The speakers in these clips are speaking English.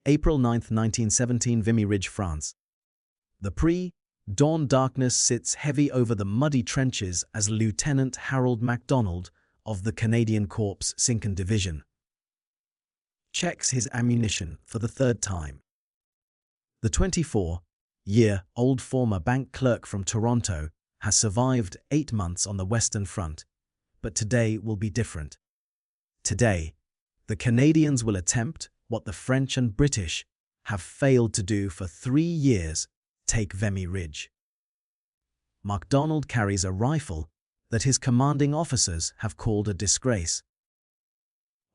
April 9, 1917, Vimy Ridge, France. The pre-dawn darkness sits heavy over the muddy trenches as Lieutenant Harold MacDonald of the Canadian Corps 2nd Division checks his ammunition for the third time. The 24-year-old former bank clerk from Toronto has survived 8 months on the Western Front, but today will be different. Today, the Canadians will attempt what the French and British have failed to do for 3 years: take Vimy Ridge. MacDonald carries a rifle that his commanding officers have called a disgrace.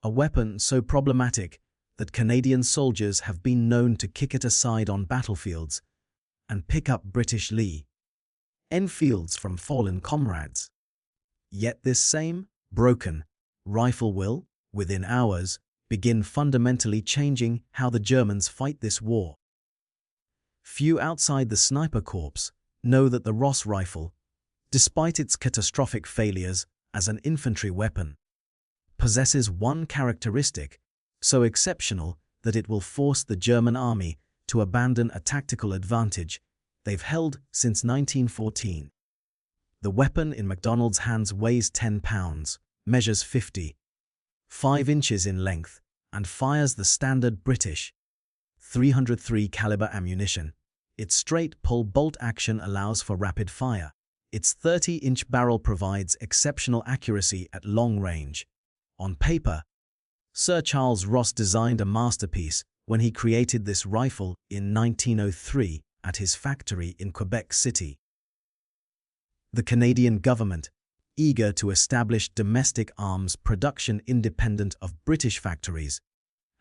A weapon so problematic that Canadian soldiers have been known to kick it aside on battlefields and pick up British Lee Enfields from fallen comrades. Yet this same broken rifle will, within hours, begin fundamentally changing how the Germans fight this war. Few outside the sniper corps know that the Ross rifle, despite its catastrophic failures as an infantry weapon, possesses one characteristic so exceptional that it will force the German army to abandon a tactical advantage they've held since 1914. The weapon in MacDonald's hands weighs 10 pounds, measures 55 inches in length, and fires the standard British .303 caliber ammunition. Its straight pull bolt action allows for rapid fire. Its 30-inch barrel provides exceptional accuracy at long range. On paper, Sir Charles Ross designed a masterpiece when he created this rifle in 1903 at his factory in Quebec City. The Canadian government, eager to establish domestic arms production independent of British factories,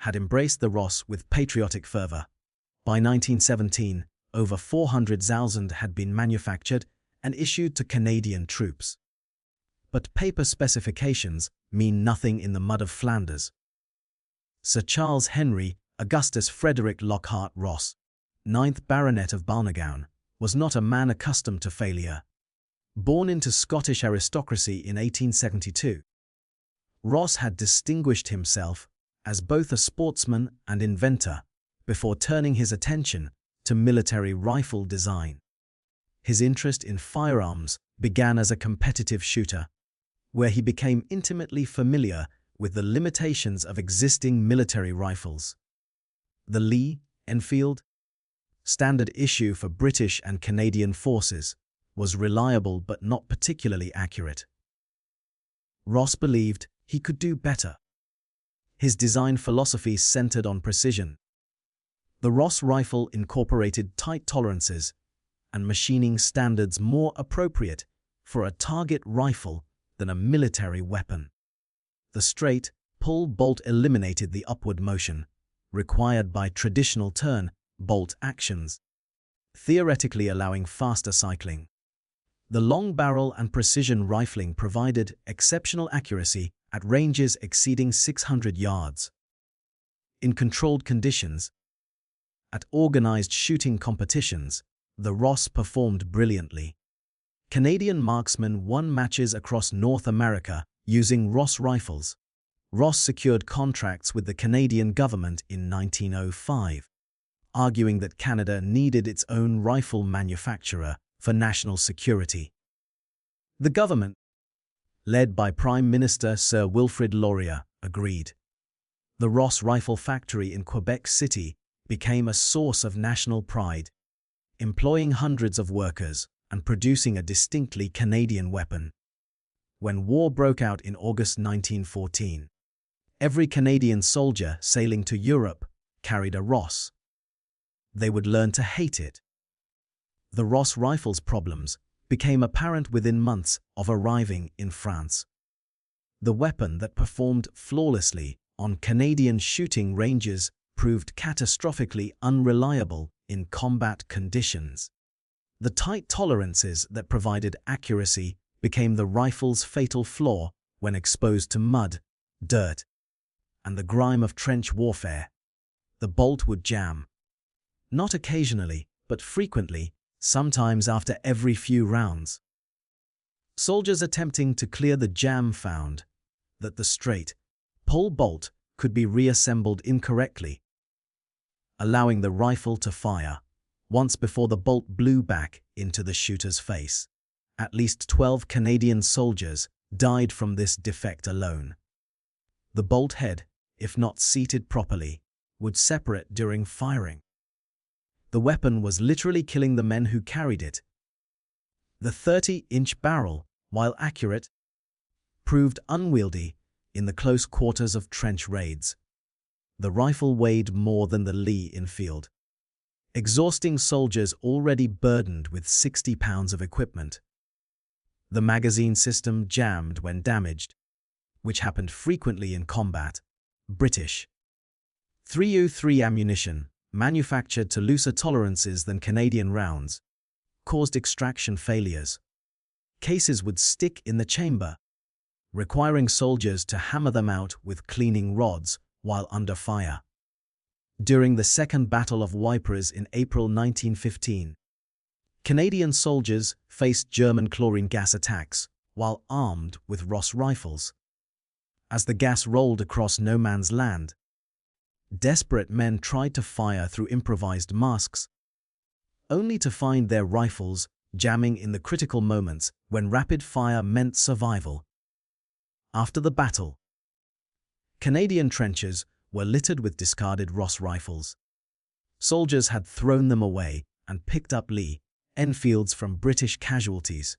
had embraced the Ross with patriotic fervour. By 1917, over 400,000 had been manufactured and issued to Canadian troops. But paper specifications mean nothing in the mud of Flanders. Sir Charles Henry Augustus Frederick Lockhart Ross, 9th Baronet of Balnagown, was not a man accustomed to failure. Born into Scottish aristocracy in 1872, Ross had distinguished himself as both a sportsman and inventor before turning his attention to military rifle design. His interest in firearms began as a competitive shooter, where he became intimately familiar with the limitations of existing military rifles. The Lee Enfield, standard issue for British and Canadian forces, was reliable but not particularly accurate. Ross believed he could do better. His design philosophy centered on precision. The Ross rifle incorporated tight tolerances and machining standards more appropriate for a target rifle than a military weapon. The straight pull bolt eliminated the upward motion required by traditional turn-bolt actions, theoretically allowing faster cycling. The long barrel and precision rifling provided exceptional accuracy at ranges exceeding 600 yards. In controlled conditions, at organized shooting competitions, the Ross performed brilliantly. Canadian marksmen won matches across North America using Ross rifles. Ross secured contracts with the Canadian government in 1905, arguing that Canada needed its own rifle manufacturer for national security. The government, led by Prime Minister Sir Wilfrid Laurier, agreed. The Ross Rifle Factory in Quebec City became a source of national pride, employing hundreds of workers and producing a distinctly Canadian weapon. When war broke out in August 1914, every Canadian soldier sailing to Europe carried a Ross. They would learn to hate it. The Ross rifle's problems became apparent within months of arriving in France. The weapon that performed flawlessly on Canadian shooting ranges proved catastrophically unreliable in combat conditions. The tight tolerances that provided accuracy became the rifle's fatal flaw when exposed to mud, dirt, and the grime of trench warfare. The bolt would jam. Not occasionally, but frequently, sometimes after every few rounds. Soldiers attempting to clear the jam found that the straight pull bolt could be reassembled incorrectly. allowing the rifle to fire once before the bolt blew back into the shooter's face. At least 12 Canadian soldiers died from this defect alone. The bolt head, if not seated properly, would separate during firing. The weapon was literally killing the men who carried it. The 30-inch barrel, while accurate, proved unwieldy in the close quarters of trench raids. The rifle weighed more than the Lee infield, exhausting soldiers already burdened with 60 pounds of equipment. The magazine system jammed when damaged, which happened frequently in combat. British .303 ammunition, manufactured to looser tolerances than Canadian rounds, caused extraction failures. Cases would stick in the chamber, requiring soldiers to hammer them out with cleaning rods while under fire. During the Second Battle of Ypres in April 1915, Canadian soldiers faced German chlorine gas attacks while armed with Ross rifles. As the gas rolled across no man's land, desperate men tried to fire through improvised masks, only to find their rifles jamming in the critical moments when rapid fire meant survival. After the battle, Canadian trenches were littered with discarded Ross rifles. Soldiers had thrown them away and picked up Lee Enfields from British casualties.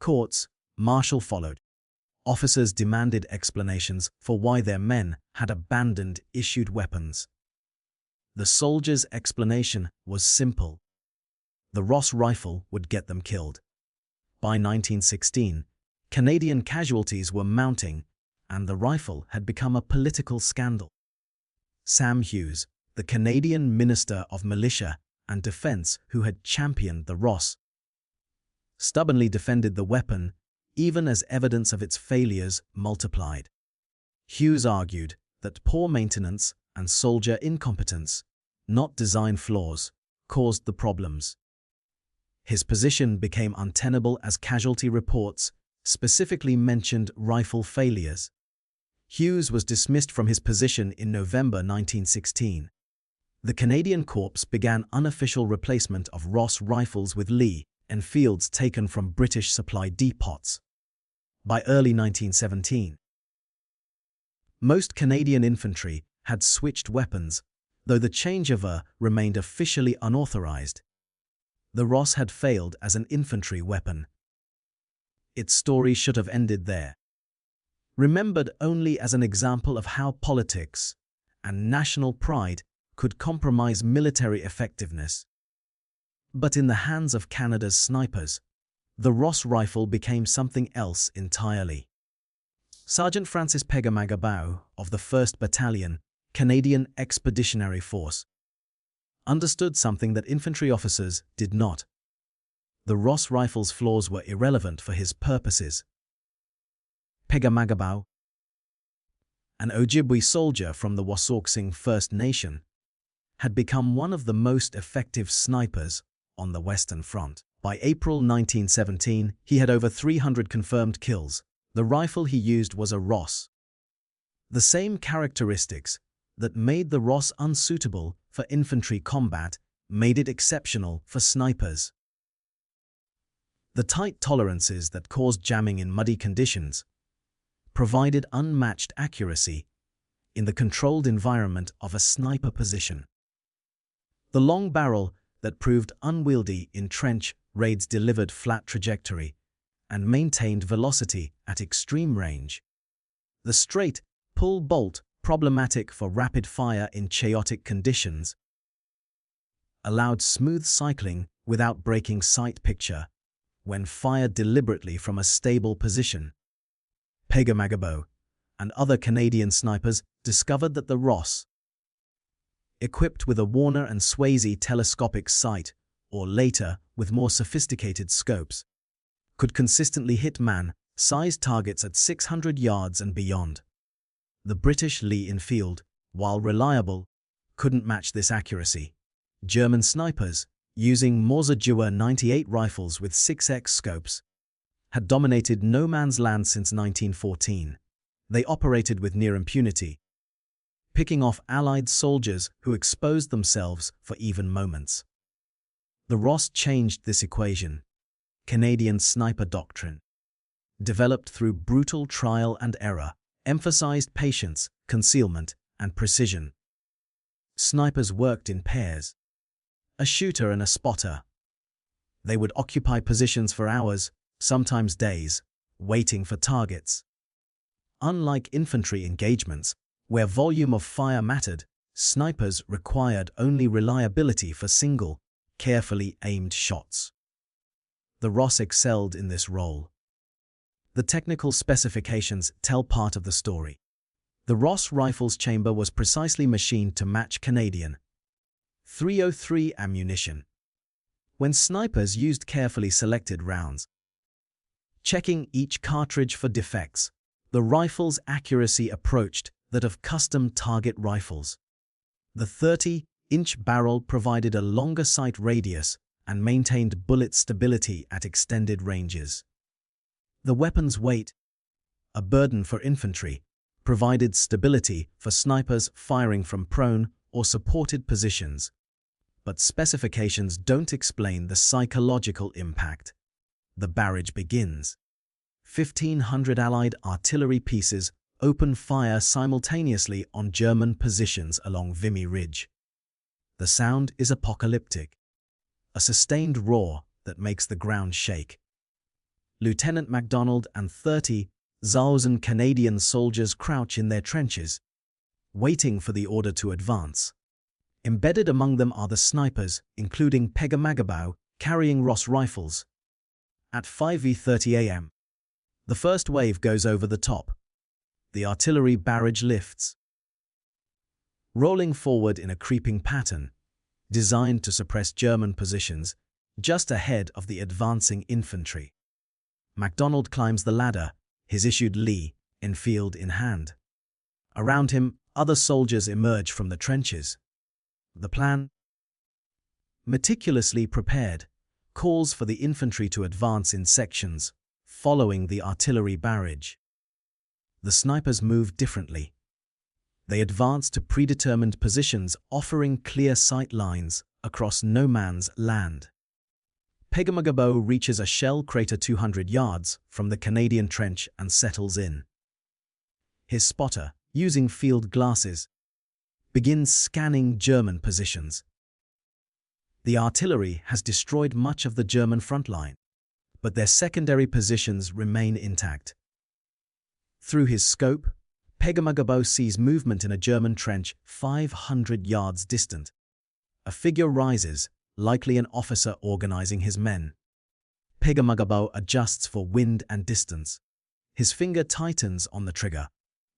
Courts martial followed. Officers demanded explanations for why their men had abandoned issued weapons. The soldiers' explanation was simple. The Ross rifle would get them killed. By 1916, Canadian casualties were mounting, and the rifle had become a political scandal. Sam Hughes, the Canadian Minister of Militia and Defence who had championed the Ross, stubbornly defended the weapon even as evidence of its failures multiplied. Hughes argued that poor maintenance and soldier incompetence, not design flaws, caused the problems. His position became untenable as casualty reports specifically mentioned rifle failures. Hughes was dismissed from his position in November 1916. The Canadian Corps began unofficial replacement of Ross rifles with Lee Enfields taken from British supply depots. By early 1917, most Canadian infantry had switched weapons, though the changeover remained officially unauthorized. The Ross had failed as an infantry weapon. Its story should have ended there, remembered only as an example of how politics and national pride could compromise military effectiveness. But in the hands of Canada's snipers, the Ross rifle became something else entirely. Sergeant Francis Pegamagabau of the 1st Battalion, Canadian Expeditionary Force, understood something that infantry officers did not. The Ross rifle's flaws were irrelevant for his purposes. Pegamagabau, an Ojibwe soldier from the Wasauksing First Nation, had become one of the most effective snipers on the Western Front. By April 1917, he had over 300 confirmed kills. The rifle he used was a Ross. The same characteristics that made the Ross unsuitable for infantry combat made it exceptional for snipers. The tight tolerances that caused jamming in muddy conditions provided unmatched accuracy in the controlled environment of a sniper position. The long barrel that proved unwieldy in trench raids delivered flat trajectory and maintained velocity at extreme range. The straight pull bolt, problematic for rapid fire in chaotic conditions, allowed smooth cycling without breaking sight picture when fired deliberately from a stable position. Pegamagabo and other Canadian snipers discovered that the Ross, equipped with a Warner and Swayze telescopic sight, or later with more sophisticated scopes, could consistently hit man-sized targets at 600 yards and beyond. The British Lee Enfield, while reliable, couldn't match this accuracy. German snipers, using Mauser 98 rifles with 6x scopes, had dominated no man's land since 1914. They operated with near impunity, picking off Allied soldiers who exposed themselves for even moments. The Ross changed this equation. Canadian sniper doctrine, developed through brutal trial and error, emphasized patience, concealment, and precision. Snipers worked in pairs, a shooter and a spotter. They would occupy positions for hours, sometimes days, waiting for targets. Unlike infantry engagements, where volume of fire mattered, snipers required only reliability for single, carefully aimed shots. The Ross excelled in this role. The technical specifications tell part of the story. The Ross rifle's chamber was precisely machined to match Canadian .303 ammunition. When snipers used carefully selected rounds, checking each cartridge for defects, the rifle's accuracy approached that of custom target rifles. The 30-inch barrel provided a longer sight radius and maintained bullet stability at extended ranges. The weapon's weight, a burden for infantry, provided stability for snipers firing from prone or supported positions. But specifications don't explain the psychological impact. The barrage begins. 1,500 Allied artillery pieces open fire simultaneously on German positions along Vimy Ridge. The sound is apocalyptic, a sustained roar that makes the ground shake. Lieutenant MacDonald and 30,000 Canadian soldiers crouch in their trenches, waiting for the order to advance. Embedded among them are the snipers, including Pegamagabau, carrying Ross rifles. At 5:30 a.m., the first wave goes over the top. The artillery barrage lifts, rolling forward in a creeping pattern, designed to suppress German positions just ahead of the advancing infantry. MacDonald climbs the ladder, his issued Lee, Enfield in hand. Around him, other soldiers emerge from the trenches. The plan, meticulously prepared, calls for the infantry to advance in sections, following the artillery barrage. The snipers move differently. They advance to predetermined positions, offering clear sight lines across no man's land. Pegamagabau reaches a shell crater 200 yards from the Canadian trench and settles in. His spotter, using field glasses, begins scanning German positions. The artillery has destroyed much of the German front line, but their secondary positions remain intact. Through his scope, Pegamagabau sees movement in a German trench 500 yards distant. A figure rises, likely an officer organizing his men. Pegamagabau adjusts for wind and distance. His finger tightens on the trigger.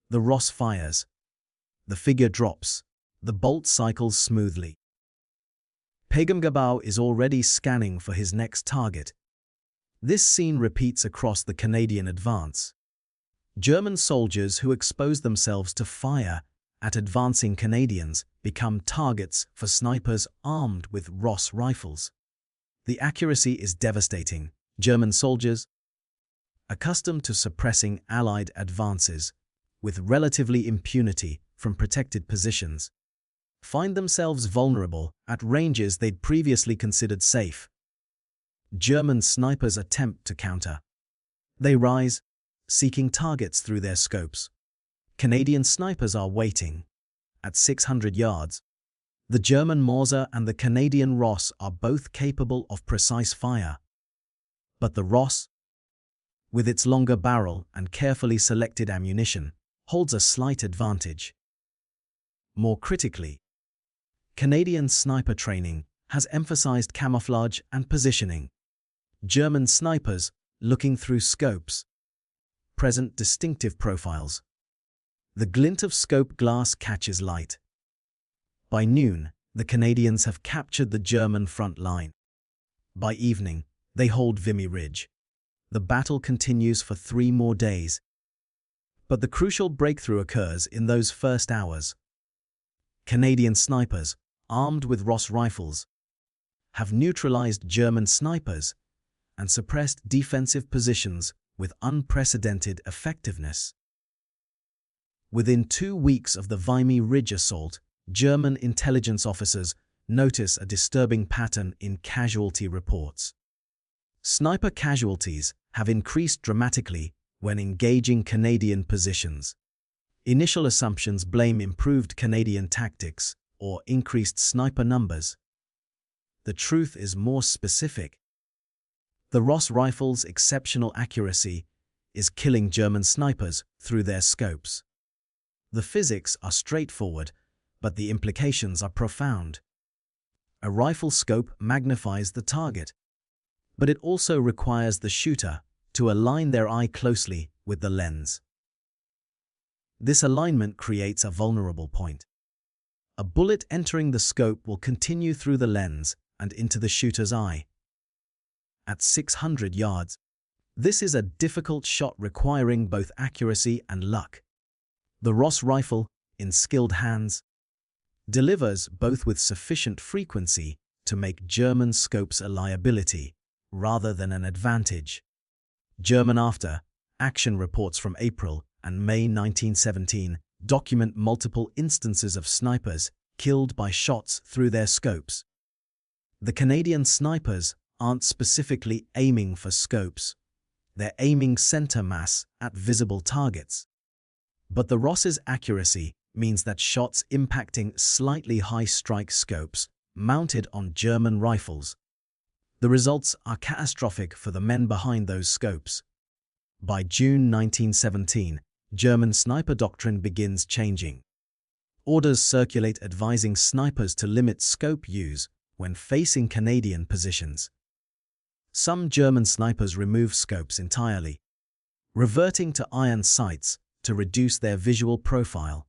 The Ross fires. The figure drops. The bolt cycles smoothly. Pegamagabau is already scanning for his next target. This scene repeats across the Canadian advance. German soldiers who expose themselves to fire at advancing Canadians become targets for snipers armed with Ross rifles. The accuracy is devastating. German soldiers, accustomed to suppressing Allied advances with relatively impunity from protected positions, find themselves vulnerable at ranges they'd previously considered safe. German snipers attempt to counter. They rise, seeking targets through their scopes. Canadian snipers are waiting. At 600 yards, the German Mauser and the Canadian Ross are both capable of precise fire. But the Ross, with its longer barrel and carefully selected ammunition, holds a slight advantage. More critically, Canadian sniper training has emphasized camouflage and positioning. German snipers, looking through scopes, present distinctive profiles. The glint of scope glass catches light. By noon, the Canadians have captured the German front line. By evening, they hold Vimy Ridge. The battle continues for 3 more days. But the crucial breakthrough occurs in those first hours. Canadian snipers, armed with Ross rifles, have neutralized German snipers and suppressed defensive positions with unprecedented effectiveness. Within 2 weeks of the Vimy Ridge assault, German intelligence officers notice a disturbing pattern in casualty reports. Sniper casualties have increased dramatically when engaging Canadian positions. Initial assumptions blame improved Canadian tactics or increased sniper numbers. The truth is more specific. The Ross rifle's exceptional accuracy is killing German snipers through their scopes. The physics are straightforward, but the implications are profound. A rifle scope magnifies the target, but it also requires the shooter to align their eye closely with the lens. This alignment creates a vulnerable point. A bullet entering the scope will continue through the lens and into the shooter's eye. At 600 yards, this is a difficult shot requiring both accuracy and luck. The Ross rifle, in skilled hands, delivers both with sufficient frequency to make German scopes a liability rather than an advantage. German after-action reports from April and May 1917 document multiple instances of snipers killed by shots through their scopes. The Canadian snipers aren't specifically aiming for scopes. They're aiming center mass at visible targets. But the Ross's accuracy means that shots impacting slightly high-strike scopes mounted on German rifles. The results are catastrophic for the men behind those scopes. By June 1917, German sniper doctrine begins changing. Orders circulate advising snipers to limit scope use when facing Canadian positions. Some German snipers remove scopes entirely, reverting to iron sights to reduce their visual profile.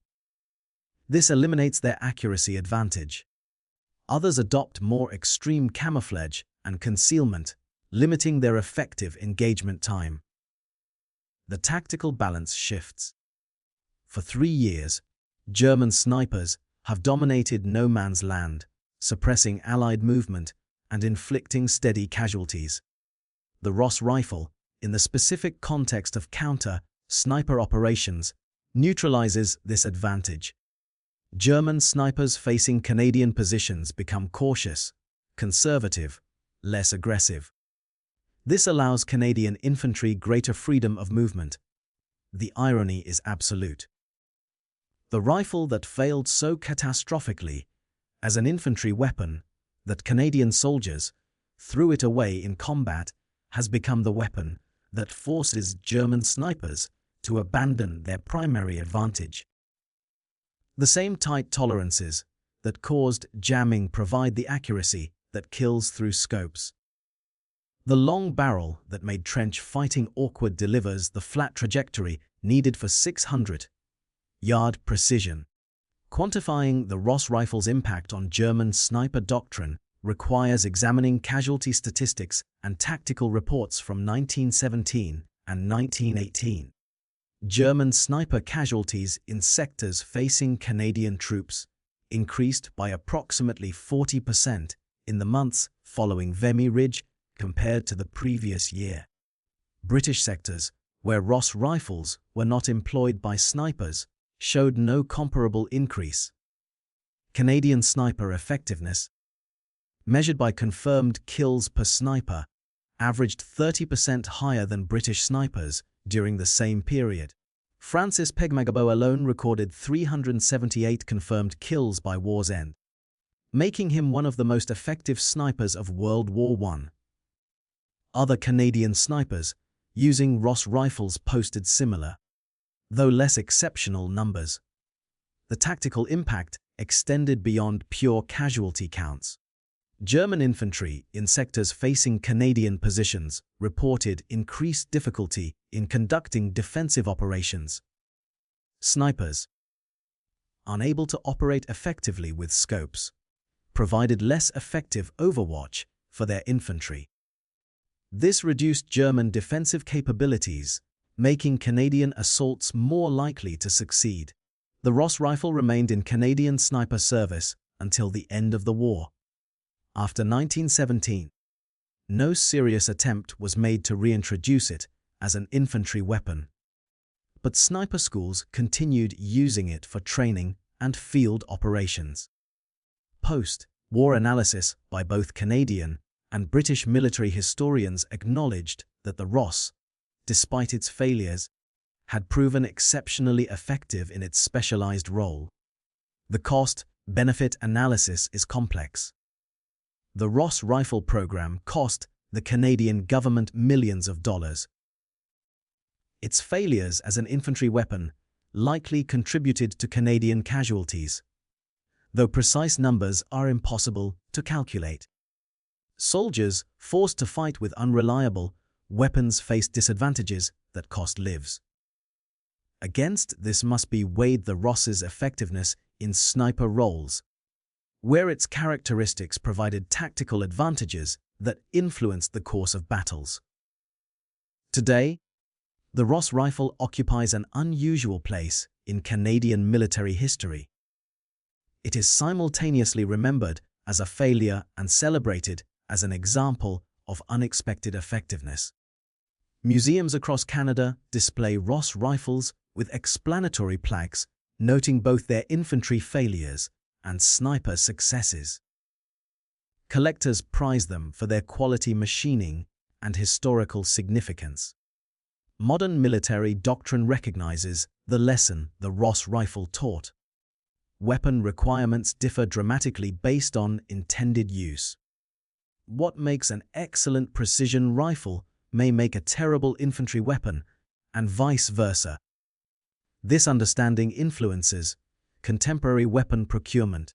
This eliminates their accuracy advantage. Others adopt more extreme camouflage and concealment, limiting their effective engagement time. The tactical balance shifts. For 3 years, German snipers have dominated no man's land, suppressing Allied movement and inflicting steady casualties. The Ross rifle, in the specific context of counter-sniper operations, neutralizes this advantage. German snipers facing Canadian positions become cautious, conservative, less aggressive. This allows Canadian infantry greater freedom of movement. The irony is absolute. The rifle that failed so catastrophically as an infantry weapon that Canadian soldiers threw it away in combat has become the weapon that forces German snipers to abandon their primary advantage. The same tight tolerances that caused jamming provide the accuracy that kills through scopes. The long barrel that made trench fighting awkward delivers the flat trajectory needed for 600-yard precision. Quantifying the Ross rifle's impact on German sniper doctrine requires examining casualty statistics and tactical reports from 1917 and 1918. German sniper casualties in sectors facing Canadian troops increased by approximately 40% in the months following Vimy Ridge compared to the previous year. British sectors, where Ross rifles were not employed by snipers, showed no comparable increase. Canadian sniper effectiveness, measured by confirmed kills per sniper, averaged 30% higher than British snipers during the same period. Francis Pegmagabo alone recorded 378 confirmed kills by war's end, making him one of the most effective snipers of World War I. Other Canadian snipers using Ross rifles posted similar, though less exceptional, numbers. The tactical impact extended beyond pure casualty counts. German infantry in sectors facing Canadian positions reported increased difficulty in conducting defensive operations. Snipers, unable to operate effectively with scopes, provided less effective overwatch for their infantry. This reduced German defensive capabilities, making Canadian assaults more likely to succeed. The Ross rifle remained in Canadian sniper service until the end of the war. After 1917, no serious attempt was made to reintroduce it as an infantry weapon. but sniper schools continued using it for training and field operations. Post-war analysis by both Canadian and British military historians acknowledged that the Ross, despite its failures, had proven exceptionally effective in its specialized role. The cost-benefit analysis is complex. The Ross rifle program cost the Canadian government millions of dollars. Its failures as an infantry weapon likely contributed to Canadian casualties, though precise numbers are impossible to calculate. Soldiers forced to fight with unreliable weapons faced disadvantages that cost lives. Against this must be weighed the Ross's effectiveness in sniper roles, where its characteristics provided tactical advantages that influenced the course of battles. Today, the Ross rifle occupies an unusual place in Canadian military history. It is simultaneously remembered as a failure and celebrated as an example of unexpected effectiveness. Museums across Canada display Ross rifles with explanatory plaques noting both their infantry failures and sniper successes. Collectors prize them for their quality machining and historical significance. Modern military doctrine recognizes the lesson the Ross rifle taught. Weapon requirements differ dramatically based on intended use. What makes an excellent precision rifle may make a terrible infantry weapon, and vice versa. This understanding influences contemporary weapon procurement,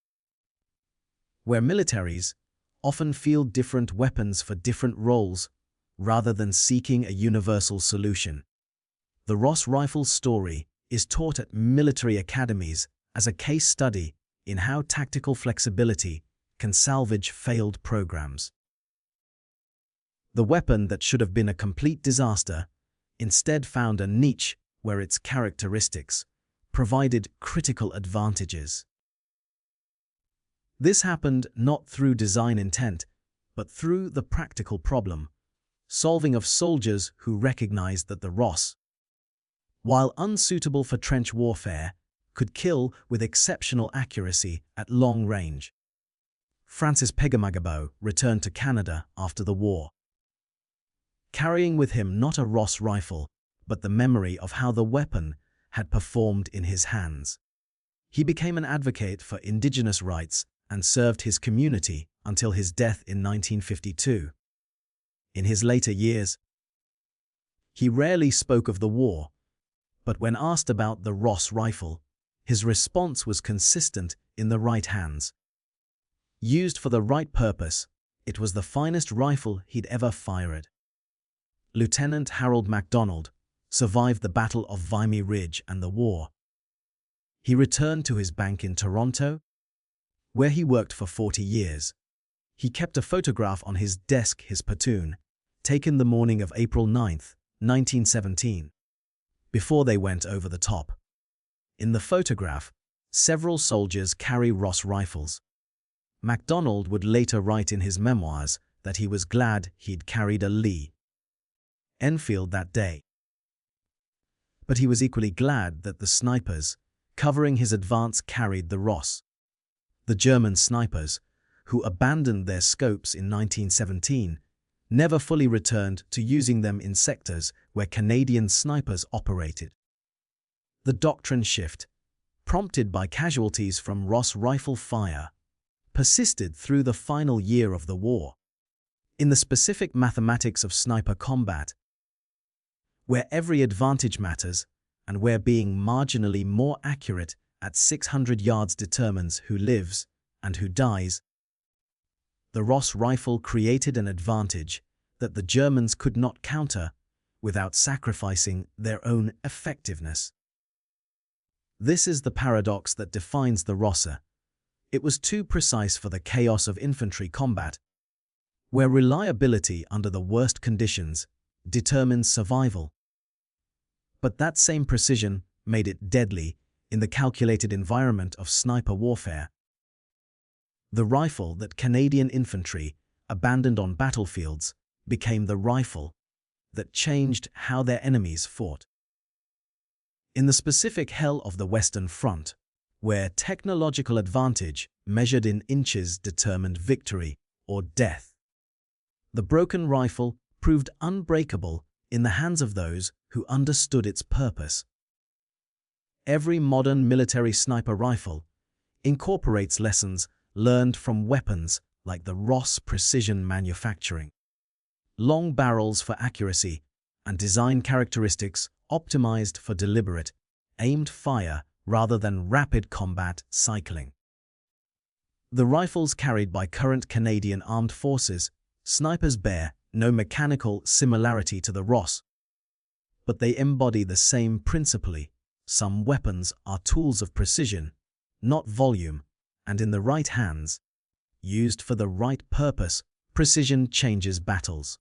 where militaries often field different weapons for different roles rather than seeking a universal solution. The Ross rifle's story is taught at military academies as a case study in how tactical flexibility can salvage failed programs. The weapon that should have been a complete disaster instead found a niche where its characteristics provided critical advantages. This happened not through design intent, but through the practical problem-solving of soldiers who recognized that the Ross, while unsuitable for trench warfare, could kill with exceptional accuracy at long range. Francis Pegamagabo returned to Canada after the war, carrying with him not a Ross rifle, but the memory of how the weapon had performed in his hands. He became an advocate for Indigenous rights and served his community until his death in 1952. In his later years, he rarely spoke of the war, but when asked about the Ross rifle, his response was consistent in the right hands. Used for the right purpose, it was the finest rifle he'd ever fired. Lieutenant Harold MacDonald survived the Battle of Vimy Ridge and the war. He returned to his bank in Toronto, where he worked for 40 years. He kept a photograph on his desk, his platoon, taken the morning of April 9, 1917, before they went over the top. In the photograph, several soldiers carry Ross rifles. MacDonald would later write in his memoirs that he was glad he'd carried a Lee Enfield that day. But he was equally glad that the snipers covering his advance carried the Ross. The German snipers, who abandoned their scopes in 1917, never fully returned to using them in sectors where Canadian snipers operated. The doctrine shift, prompted by casualties from Ross rifle fire, persisted through the final year of the war. In the specific mathematics of sniper combat, where every advantage matters and where being marginally more accurate at 600 yards determines who lives and who dies, the Ross rifle created an advantage that the Germans could not counter without sacrificing their own effectiveness. This is the paradox that defines the Rosser. It was too precise for the chaos of infantry combat, where reliability under the worst conditions determines survival. But that same precision made it deadly in the calculated environment of sniper warfare. The rifle that Canadian infantry abandoned on battlefields became the rifle that changed how their enemies fought. In the specific hell of the Western Front, where technological advantage measured in inches determined victory or death, the broken rifle proved unbreakable in the hands of those who understood its purpose. Every modern military sniper rifle incorporates lessons learned from weapons like the Ross precision manufacturing. Long barrels for accuracy and design characteristics optimized for deliberate, aimed fire rather than rapid combat cycling. The rifles carried by current Canadian Armed Forces snipers bear no mechanical similarity to the Ross, but they embody the same principally. Some weapons are tools of precision, not volume, and in the right hands, used for the right purpose, precision changes battles.